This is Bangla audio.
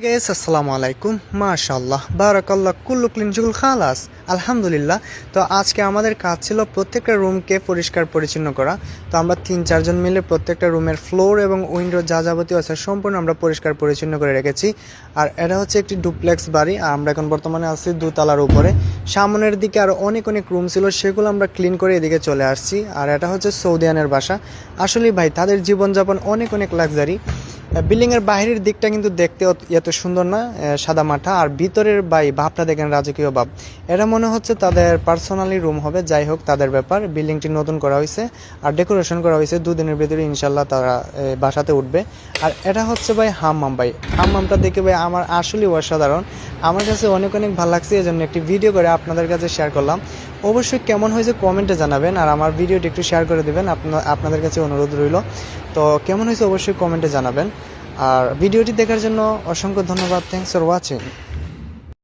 গাইস আসসালামু আলাইকুম মাশাআল্লাহ বারাকাল্লাহ কুল্লু ক্লিন জুল খালাস আলহামদুলিল্লাহ। তো আজকে আমাদের কাজ ছিল প্রত্যেকটা রুমকে পরিষ্কার পরিচ্ছন্ন করা। তো আমরা 3-4 জন মিলে প্রত্যেকটা রুমের ফ্লোর এবং উইন্ডো যা যাবতীয় আছে সম্পূর্ণ আমরা পরিষ্কার পরিচ্ছন্ন করে রেখেছি। আর এটা হচ্ছে একটি ডুপ্লেক্স বাড়ি, আর আমরা এখন বর্তমানে আছি দোতলার উপরে। সামনের দিকে আরও অনেক অনেক রুম ছিল, সেগুলো আমরা ক্লিন করে এদিকে চলে আসছি। আর এটা হচ্ছে সৌদিয়ানের বাসা। আসলে ভাই তাদের জীবনযাপন অনেক অনেক লাক্সারি। বিল্ডিংয়ের বাইরের দিকটা কিন্তু দেখতে এত সুন্দর না, সাদা মাঠা, আর ভিতরের ভাবটা দেখেন রাজকীয় ভাব। এটা মনে হচ্ছে তাদের পার্সোনালি রুম হবে। যাই হোক, তাদের ব্যাপার। বিল্ডিংটি নতুন করা হয়েছে আর ডেকোরেশন করা হয়েছে। 2 দিনের ভিতরে ইনশাল্লাহ তারা বাসাতে উঠবে। আর এটা হচ্ছে ভাই হাম্মাম। হাম্মামটা দেখে ভাই আমার আসলেই অসাধারণ। আমার কাছে অনেক অনেক ভালো লাগছে, এই জন্য একটি ভিডিও করে আপনাদের কাছে শেয়ার করলাম। অবশ্যই কেমন হয়েছে কমেন্টে জানাবেন, আর আমার ভিডিওটি একটু শেয়ার করে দেবেন। আপনাদের কাছে অনুরোধ রইল। তো কেমন হয়েছে অবশ্যই কমেন্টে জানাবেন। আর ভিডিওটি দেখার জন্য অসংখ্য ধন্যবাদ। Thanks for watching.